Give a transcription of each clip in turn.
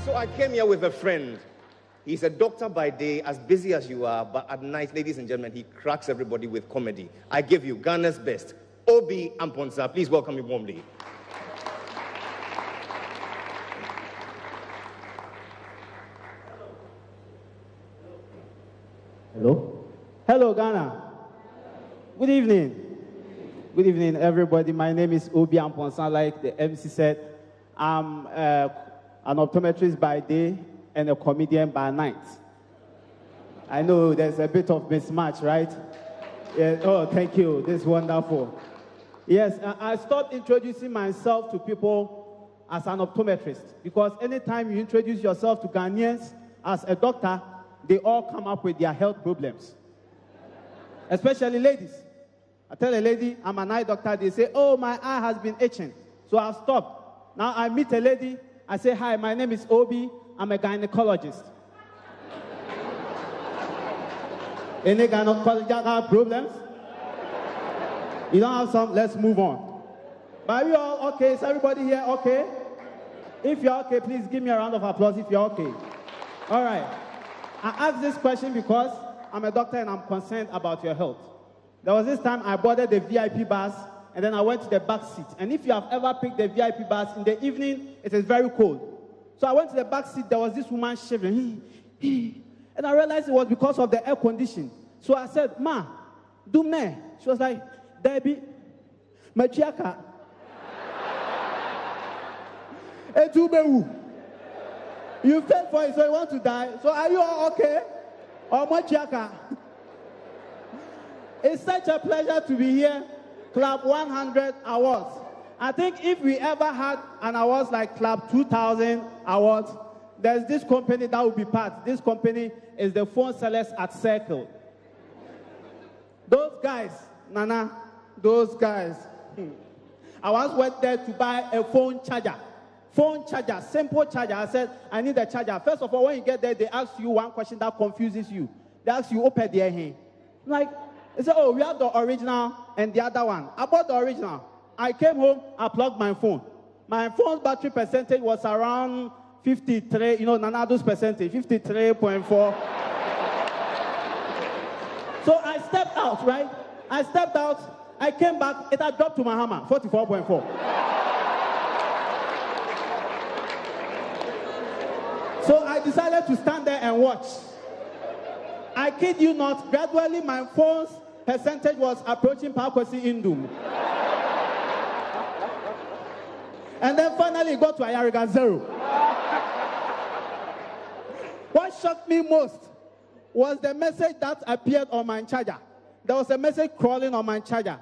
So I came here with a friend. He's a doctor by day, as busy as you are, but at night, ladies and gentlemen, he cracks everybody with comedy. I give you Ghana's best, Obi Amponsa. Please welcome him warmly. Hello? Hello, Ghana. Good evening. Good evening, everybody. My name is Obi Amponsa. Like the MC said, I'm an optometrist by day and a comedian by night. I know there's a bit of mismatch, right? Yeah, oh, thank you. This is wonderful. Yes, I stopped introducing myself to people as an optometrist because anytime you introduce yourself to Ghanaians as a doctor, they all come up with their health problems. Especially ladies. I tell a lady, I'm an eye doctor, they say, oh, my eye has been itching. So I've stopped. Now I meet a lady, I say, hi, my name is Obi, I'm a gynecologist. Any gynecological problems? You don't have some? Let's move on. But are you all okay? Is everybody here okay? If you're okay, please give me a round of applause if you're okay. All right. I asked this question because I'm a doctor and I'm concerned about your health. There was this time I boarded the VIP bus and then I went to the back seat. And if you have ever picked the VIP bus in the evening, it is very cold. So I went to the back seat, there was this woman shivering. And I realized it was because of the air condition. So I said, Ma, do me. She was like, Debbie, Machiaka. You fell for it, so you want to die. So are you all okay? Or Machiaka? It's such a pleasure to be here. Club 100 awards. I think if we ever had an awards like Club 2000 awards, there's this company that will be part. This company is the phone sellers at Circle. Those guys, Nana, those guys. I once went there to buy a phone charger. Phone charger, simple charger. I said, I need a charger. First of all, when you get there, they ask you one question that confuses you. They ask you, open the hand. Like, they say, oh, we have the original and the other one. I bought the original. I came home, I plugged my phone. My phone's battery percentage was around 53, you know, Nanado's percentage, 53.4. So I stepped out, right? I stepped out, I came back, it had dropped to my hammer, 44.4. So I decided to stand there and watch. I kid you not, gradually my phone's percentage was approaching Pakwesi Indum. And then finally it got to Ayariga 0. What shocked me most was the message that appeared on my charger. There was a message crawling on my charger.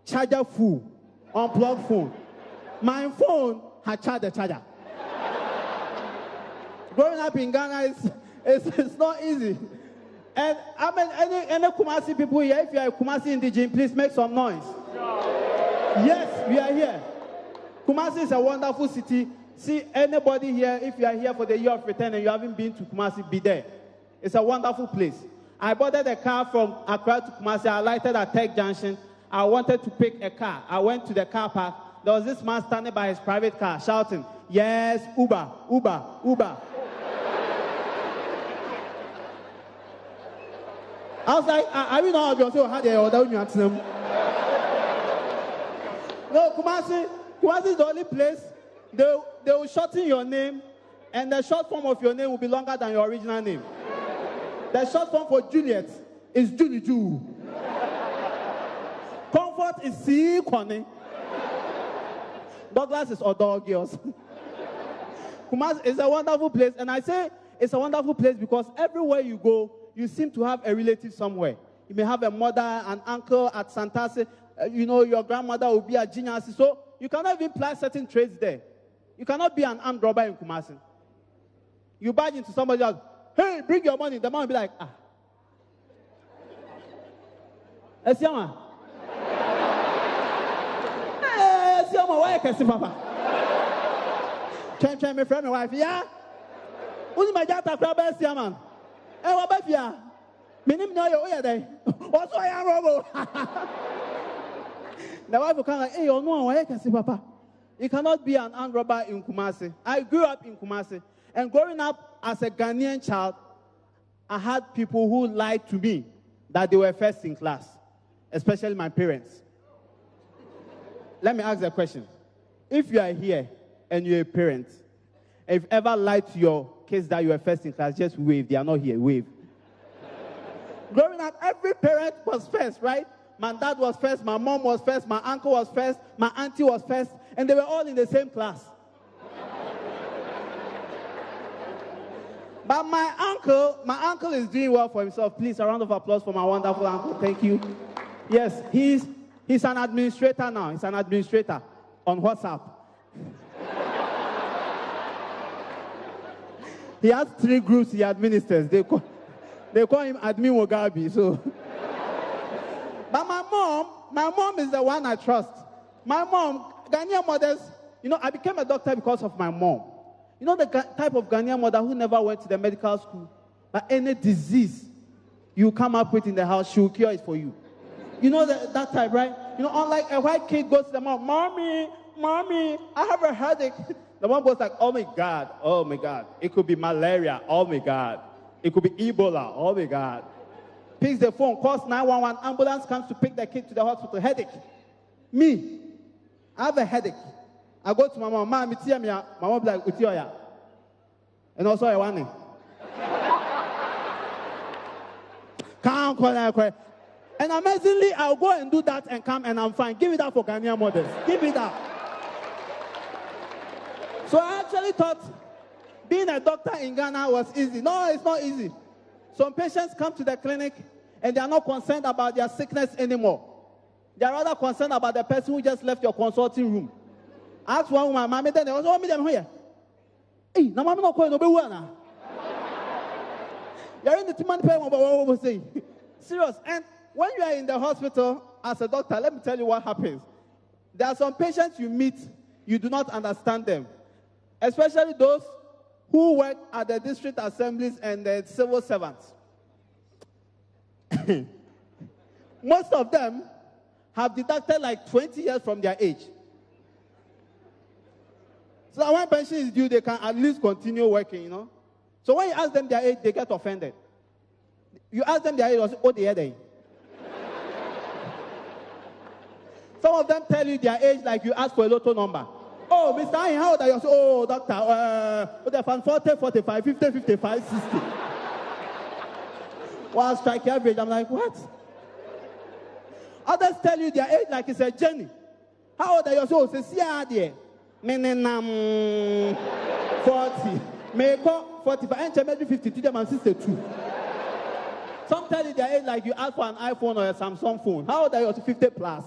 Charger full, unplugged phone. My phone had charged the charger. Growing up in Ghana it's not easy. And I mean, any Kumasi people here, if you are a Kumasi indigenous, please make some noise. Yes, we are here. Kumasi is a wonderful city. See, anybody here, if you are here for the year of return and you haven't been to Kumasi, be there. It's a wonderful place. I boarded a car from Accra to Kumasi. I alighted at Tech Junction. I wanted to pick a car. I went to the car park. There was this man standing by his private car shouting, yes, Uber, Uber, Uber. I was like, I don't know if you had the order. No, Kumasi is the only place they will shorten your name, and the short form of your name will be longer than your original name. The short form for Juliet is Julie Ju. Comfort is C. Kwani. Douglas is Odor Girls. Kumasi is a wonderful place, and I say it's a wonderful place because everywhere you go, you seem to have a relative somewhere. You may have a mother, an uncle at Santase. You know, your grandmother will be at Genius. So you cannot even apply certain trades there. You cannot be an armed robber in Kumasi. You barge into somebody else, hey, bring your money. The man will be like, ah. Esiama. Hey, Esiama, why can't see Papa? Try my friend, my wife, yeah? Who's my daughter, Esiama? Hey, what about you? Minim know you there. What's why I'm robo? The wife will come like, hey, you know, I can see Papa. You cannot be an armed robber in Kumasi. I grew up in Kumasi. And growing up as a Ghanaian child, I had people who lied to me that they were first in class, especially my parents. Let me ask a question. If you are here and you're a parent, if you've ever lied to your kids that you were first in class, just wave. They are not here. Wave. Growing up, every parent was first, right? My dad was first, my mom was first, my uncle was first, my auntie was first, and they were all in the same class. But my uncle is doing well for himself. Please, a round of applause for my wonderful uncle. Thank you. Yes, he's an administrator now. He's an administrator on WhatsApp. He has 3 groups he administers. They call him Admin Mugabe. So, but my mom is the one I trust. My mom, Ghanaian mothers, I became a doctor because of my mom. You know the type of Ghanaian mother who never went to the medical school, but any disease you come up with in the house, she will cure it for you. You know that type, right? Unlike a white kid goes to the mom, mommy, I have a headache. The mom goes like, oh my God. It could be malaria, oh my God. It could be Ebola, oh my God. Picks the phone, calls 911, ambulance comes to pick the kid to the hospital. Headache. Me, I have a headache. I go to my mom, my mom be like, Utioya. And also I want it. Can't call. And amazingly, I'll go and do that and come and I'm fine. Give it up for Ghanaian mothers. Give it up. So I actually thought being a doctor in Ghana was easy. No, it's not easy. Some patients come to the clinic and they are not concerned about their sickness anymore. They are rather concerned about the person who just left your consulting room. Ask one woman, mommy, then they was, oh, me them here. Hey, now mommy not calling no be one. You're in the Timan pay what we say. Serious. And when you are in the hospital as a doctor, let me tell you what happens. There are some patients you meet, you do not understand them. Especially those who work at the district assemblies and the civil servants. Most of them have deducted like 20 years from their age. So when pension is due, they can at least continue working, So when you ask them their age, they get offended. You ask them their age, oh, they are they. Some of them tell you their age like you ask for a lotto number. Oh, Mr. Ayin, how old are you? Oh, doctor, they're from 40, 45, 50, 55, 60. One strike average. I'm like, what? Others tell you their age like it's a journey. How old are you? Oh, say, see how there. 40. May go 45. And maybe 52. Them and 62. Some tell you their age like you ask for an iPhone or a Samsung phone. How old are you? 50 plus.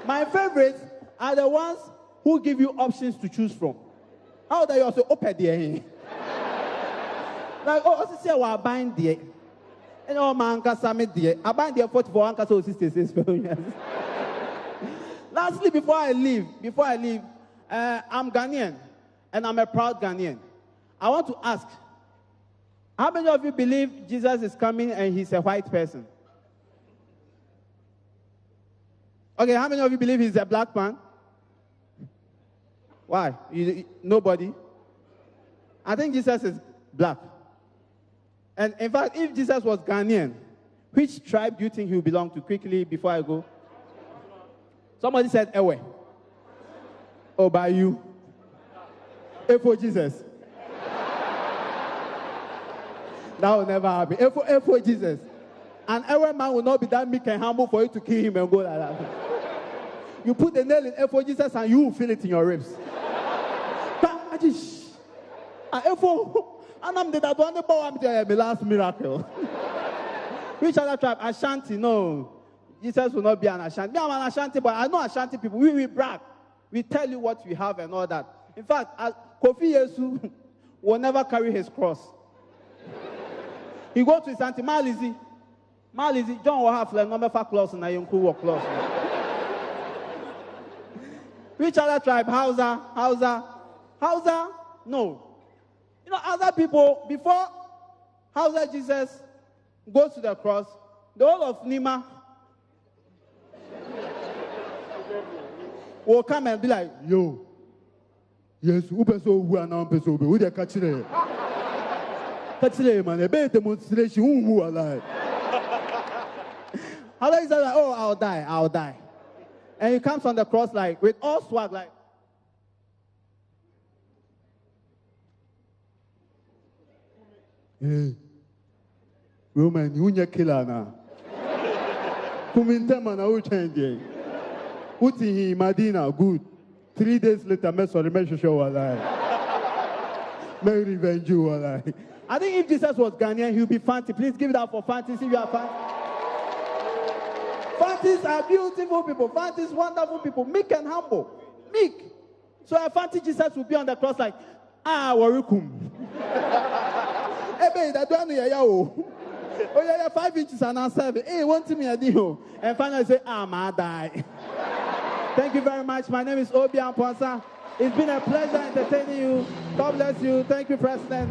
My favorites are the ones who give you options to choose from. How old are you? Also, open there. Like, oh, I say, well, buying there. And oh, man, I buy there 44, 66. Lastly, before I leave, I'm Ghanaian, and I'm a proud Ghanaian. I want to ask, how many of you believe Jesus is coming and he's a white person? Okay, how many of you believe he's a black man? Why? Nobody? I think Jesus is black. And in fact, if Jesus was Ghanaian, which tribe do you think he would belong to? Quickly, before I go. Somebody said Ewe. Oh, by you. A for Jesus. That will never happen. A for Jesus. And every man will not be that meek and humble for you to kill him and go like that. You put the nail in A for Jesus and you will feel it in your ribs. And I'm the one the last miracle. Which other tribe? Ashanti, no. Jesus will not be an Ashanti. Me, I'm an Ashanti, but I know Ashanti people. We brag. We tell you what we have and all that. In fact, Kofi Yesu will never carry his cross. He go to his auntie, Malizi, John will have like number 5 close and I am cool close. Which other tribe? Hausa? No. You know, other people, before Hausa Jesus goes to the cross, the whole of Nima will come and be like, yo, Yes, who person who are now person who they catch it. Catch it, man. A better demonstration who alive. How do you say like, oh, I'll die, I'll die. And he comes on the cross like with all swag like. Hey, Roman, you need killer now. Come in time and I will change. Put in Medina, good. 3 days later, me sorry, me show alive. Me revenge you alive. I think if Jesus was Ghanaian, he would be Fanti. Please give it up for Fanti. If you are Fanti. Fantis are beautiful people. Fantis wonderful people. Meek and humble. Meek. So a Fanti Jesus will be on the cross like, Warukum. Hey, babe, that don't know. Oh, yeah, 5 inches and now 7. Hey, want me a deal. And finally say, I die. Thank you very much. My name is Obi Amponsa. It's been a pleasure entertaining you. God bless you. Thank you, President.